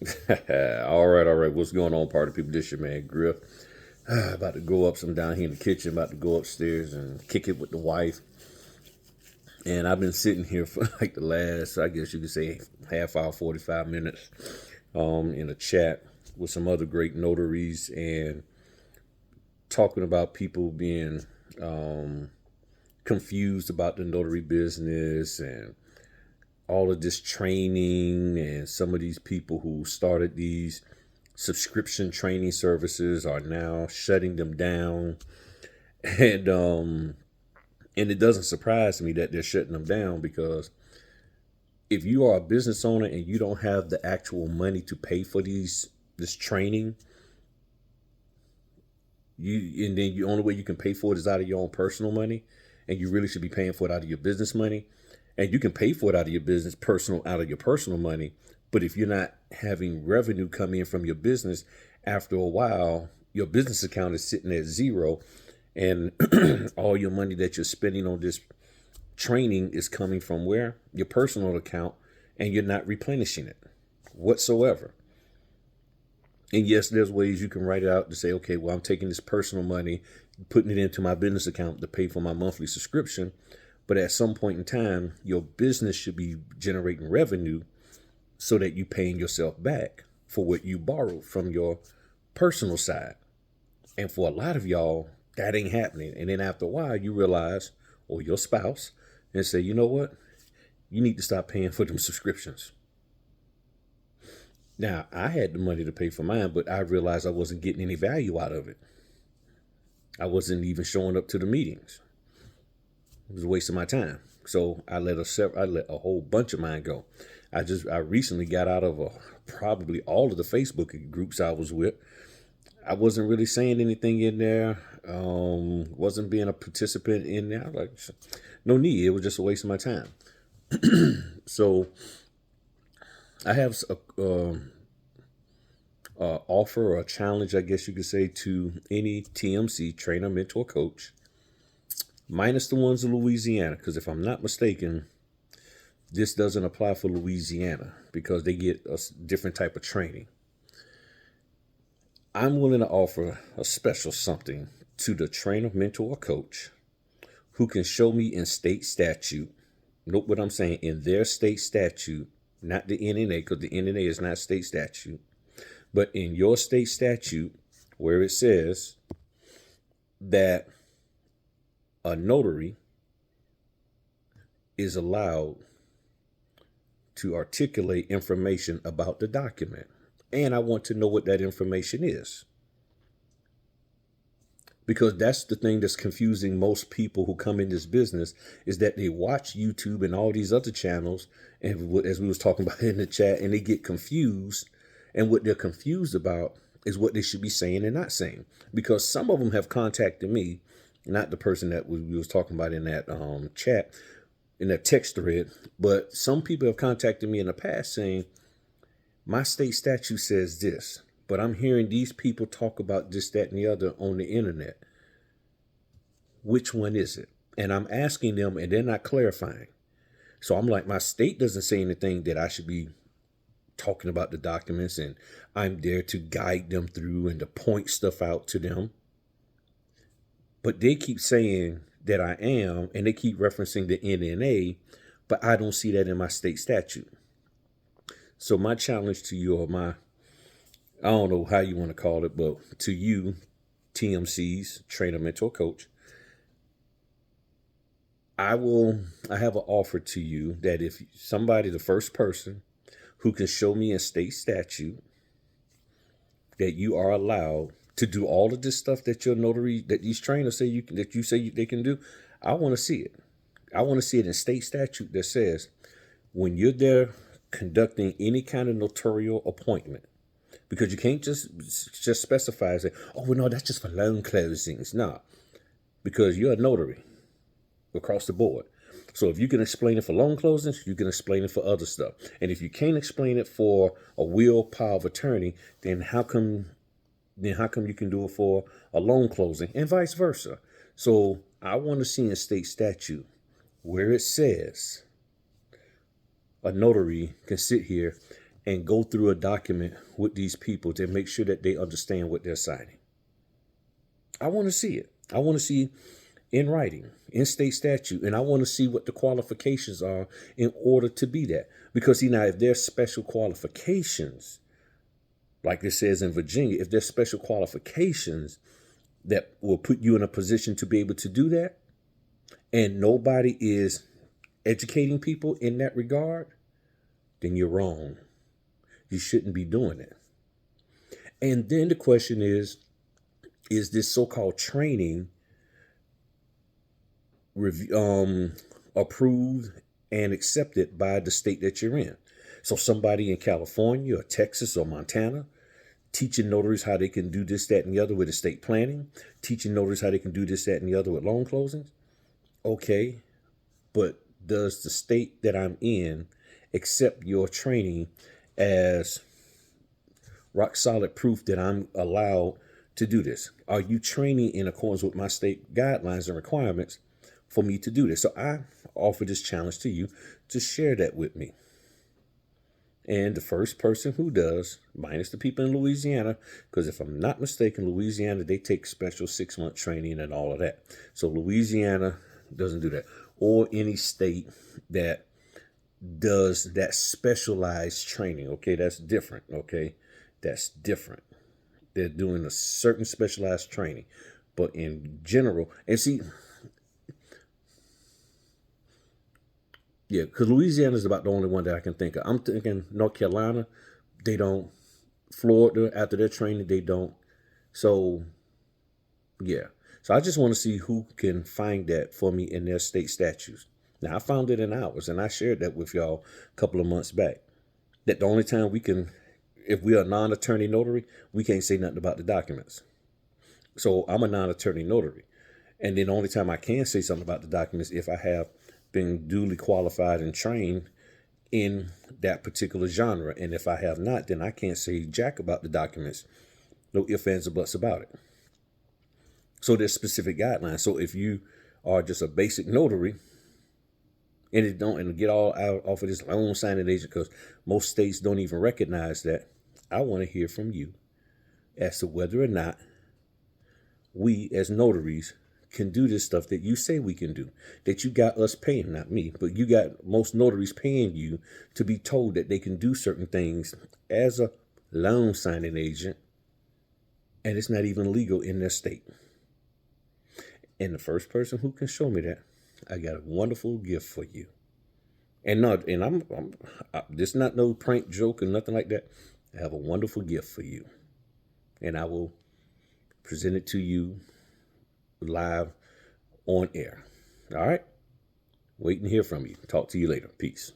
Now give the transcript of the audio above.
All right, all right. What's going on, party people? This your man Griff. About to go up. I'm down here in the kitchen. About to go upstairs and kick it with the wife. And I've been sitting here for like the last, I guess you could say, half hour, 45 minutes, in a chat with some other great notaries and talking about people being confused about the notary business and all of this training, and some of these people who started these subscription training services are now shutting them down. And it doesn't surprise me that they're shutting them down, because if you are a business owner and you don't have the actual money to pay for this training, and then the only way you can pay for it is out of your own personal money, and you really should be paying for it out of your business money. And you can pay for it out of your business out of your personal money, but if you're not having revenue come in from your business, after a while your business account is sitting at zero, and all your money that you're spending on this training is coming from where? Your personal account, and you're not replenishing it whatsoever. And yes, there's ways you can write it out to say, okay, well, I'm taking this personal money, putting it into my business account to pay for my monthly subscription. But at some point in time, your business should be generating revenue so that you're paying yourself back for what you borrowed from your personal side. And for a lot of y'all, that ain't happening. And then after a while, you realize, or your spouse, and say, you know what? You need to stop paying for them subscriptions. Now, I had the money to pay for mine, but I realized I wasn't getting any value out of it. I wasn't even showing up to the meetings. It was a waste of my time. So I let a whole bunch of mine go. I recently got out of probably all of the Facebook groups I was with. I wasn't really saying anything in there. Wasn't being a participant in there. Like, no need. It was just a waste of my time. So I have a offer or a challenge, I guess you could say, to any TMC, trainer, mentor, coach, minus the ones in Louisiana, because if I'm not mistaken, this doesn't apply for Louisiana because they get a different type of training. I'm willing to offer a special something to the trainer, mentor, or coach who can show me in state statute, note what I'm saying, in their state statute, not the NNA, because the NNA is not state statute, but in your state statute where it says that a notary is allowed to articulate information about the document. And I want to know what that information is. Because that's the thing that's confusing most people who come in this business, is that they watch YouTube and all these other channels, and as we was talking about in the chat, and they get confused. And what they're confused about is what they should be saying and not saying. Because some of them have contacted me, not the person that we was talking about in that chat, in that text thread, but some people have contacted me in the past saying, my state statute says this, but I'm hearing these people talk about this, that, and the other on the internet. Which one is it? And I'm asking them, and they're not clarifying. So I'm like, my state doesn't say anything that I should be talking about the documents, and I'm there to guide them through and to point stuff out to them. But they keep saying that I am, and they keep referencing the NNA, but I don't see that in my state statute. So my challenge to you, or I don't know how you want to call it, but to you, TMCs, trainer, mentor, coach, I have an offer to you that if somebody, the first person who can show me a state statute that you are allowed to do all of this stuff that your notary, that these trainers say they can do, I want to see it. I want to see it in state statute that says when you're there conducting any kind of notarial appointment, because you can't just specify and say, oh, well, no, that's just for loan closings. No, because you're a notary across the board. So if you can explain it for loan closings, you can explain it for other stuff. And if you can't explain it for a will, power of attorney, then how come you can do it for a loan closing, and vice versa? So I want to see in state statute where it says a notary can sit here and go through a document with these people to make sure that they understand what they're signing. I want to see it. I want to see in writing, in state statute, and I want to see what the qualifications are in order to be that. Because, see, now, if there's special qualifications, like it says in Virginia, if there's special qualifications that will put you in a position to be able to do that, and nobody is educating people in that regard, then you're wrong. You shouldn't be doing it. And then the question is this so-called training approved and accepted by the state that you're in? So somebody in California or Texas or Montana teaching notaries how they can do this, that, and the other with estate planning, teaching notaries how they can do this, that, and the other with loan closings. Okay, but does the state that I'm in accept your training as rock solid proof that I'm allowed to do this? Are you training in accordance with my state guidelines and requirements for me to do this? So I offer this challenge to you to share that with me. And the first person who does, minus the people in Louisiana, because if I'm not mistaken, Louisiana, they take special 6-month training and all of that. So Louisiana doesn't do that. Or any state that does that specialized training. Okay, that's different. Okay, that's different. They're doing a certain specialized training. But in general, and see, yeah, because Louisiana is about the only one that I can think of. I'm thinking North Carolina, they don't. Florida, after their training, they don't. So, yeah. So I just want to see who can find that for me in their state statutes. Now, I found it in ours, and I shared that with y'all a couple of months back. That the only time we can, if we are a non-attorney notary, we can't say nothing about the documents. So I'm a non-attorney notary. And then the only time I can say something about the documents if I have been duly qualified and trained in that particular genre. And if I have not, then I can't say jack about the documents. No ifs, ands, or buts about it. So there's specific guidelines. So if you are just a basic notary and get all out off of this loan signing agent, because most states don't even recognize that, I want to hear from you as to whether or not we as notaries can do this stuff that you say we can do, that you got us paying, not me, but you got most notaries paying you to be told that they can do certain things as a loan signing agent, and it's not even legal in their state. And the first person who can show me that, I got a wonderful gift for you. And this is not no prank joke or nothing like that. I have a wonderful gift for you, and I will present it to you live on air. All right? Wait and hear from you. Talk to you later. Peace.